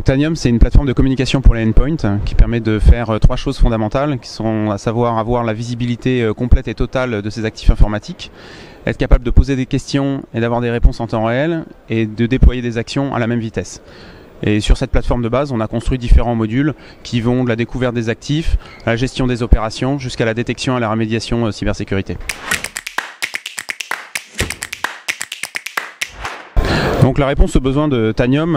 Tanium, c'est une plateforme de communication pour les endpoints qui permet de faire trois choses fondamentales, qui sont à savoir avoir la visibilité complète et totale de ses actifs informatiques, être capable de poser des questions et d'avoir des réponses en temps réel, et de déployer des actions à la même vitesse. Et sur cette plateforme de base, on a construit différents modules qui vont de la découverte des actifs, à la gestion des opérations, jusqu'à la détection et la remédiation cybersécurité. Donc la réponse aux besoins de Tanium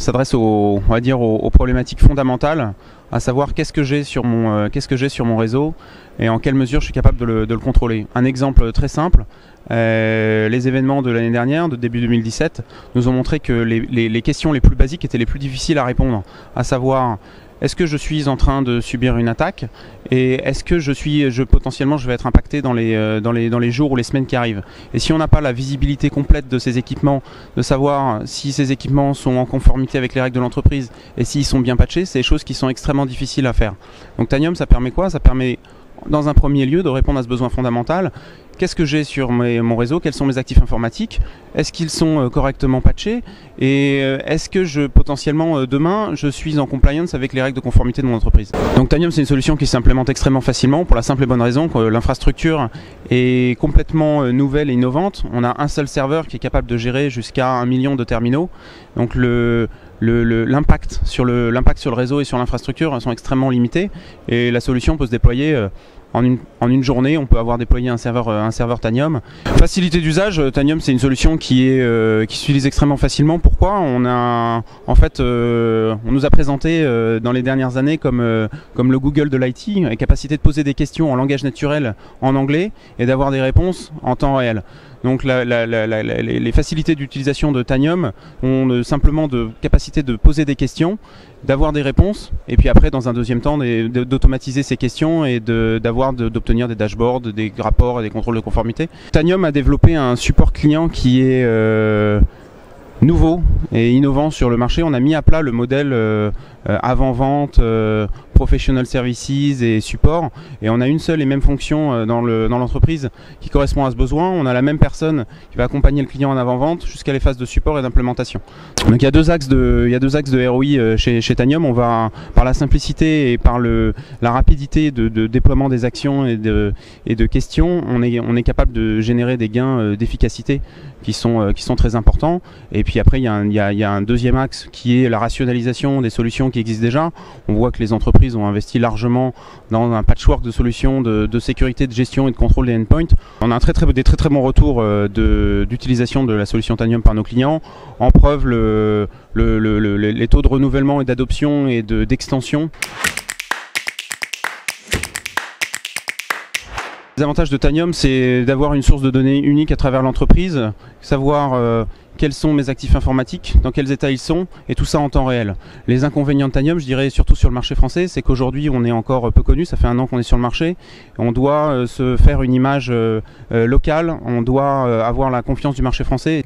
s'adresse on va dire aux problématiques fondamentales, à savoir qu'est-ce que j'ai sur mon réseau et en quelle mesure je suis capable de le contrôler. Un exemple très simple, les événements de l'année dernière, de début 2017, nous ont montré que les questions les plus basiques étaient les plus difficiles à répondre, à savoir est-ce que je suis en train de subir une attaque et est-ce que potentiellement je vais être impacté dans les jours ou les semaines qui arrivent. Et si on n'a pas la visibilité complète de ces équipements, de savoir si ces équipements sont en conformité avec les règles de l'entreprise et s'ils sont bien patchés, c'est des choses qui sont extrêmement difficiles à faire. Donc Tanium, ça permet quoi? Ça permet dans un premier lieu de répondre à ce besoin fondamental. Qu'est-ce que j'ai sur mon réseau? Quels sont mes actifs informatiques? Est-ce qu'ils sont correctement patchés? Et est-ce que potentiellement demain je suis en compliance avec les règles de conformité de mon entreprise? Donc Tanium, c'est une solution qui s'implémente extrêmement facilement pour la simple et bonne raison que l'infrastructure est complètement nouvelle et innovante. On a un seul serveur qui est capable de gérer jusqu'à 1 million de terminaux. Donc l'impact sur le réseau et sur l'infrastructure sont extrêmement limités et la solution peut se déployer en une journée. On peut avoir déployé un serveur Tanium. Facilité d'usage, Tanium c'est une solution qui s'utilise extrêmement facilement. Pourquoi? On nous a présenté dans les dernières années comme le Google de l'IT, avec capacité de poser des questions en langage naturel en anglais et d'avoir des réponses en temps réel. Donc les facilités d'utilisation de Tanium ont simplement de capacité de poser des questions, d'avoir des réponses, et puis après dans un deuxième temps d'automatiser ces questions et d'obtenir des dashboards, des rapports et des contrôles de conformité. Tanium a développé un support client qui est nouveau et innovant sur le marché. On a mis à plat le modèle avant-vente, professional services et support, et on a une seule et même fonction dans l'entreprise qui correspond à ce besoin. On a la même personne qui va accompagner le client en avant-vente jusqu'à les phases de support et d'implémentation. Donc il y a deux axes de ROI chez Tanium. On va par la simplicité et par la rapidité de déploiement des actions et de questions, on est capable de générer des gains d'efficacité qui sont très importants. Et puis après il y a un deuxième axe qui est la rationalisation des solutions qui existent déjà. On voit que les entreprises ont investi largement dans un patchwork de solutions de sécurité, de gestion et de contrôle des endpoints. On a des très très bons retours d'utilisation de la solution Tanium par nos clients. En preuve les taux de renouvellement et d'adoption et d'extension. Les avantages de Tanium, c'est d'avoir une source de données unique à travers l'entreprise, savoir quels sont mes actifs informatiques, dans quels états ils sont, et tout ça en temps réel. Les inconvénients de Tanium, je dirais surtout sur le marché français, c'est qu'aujourd'hui on est encore peu connu, ça fait 1 an qu'on est sur le marché, on doit se faire une image locale, on doit avoir la confiance du marché français.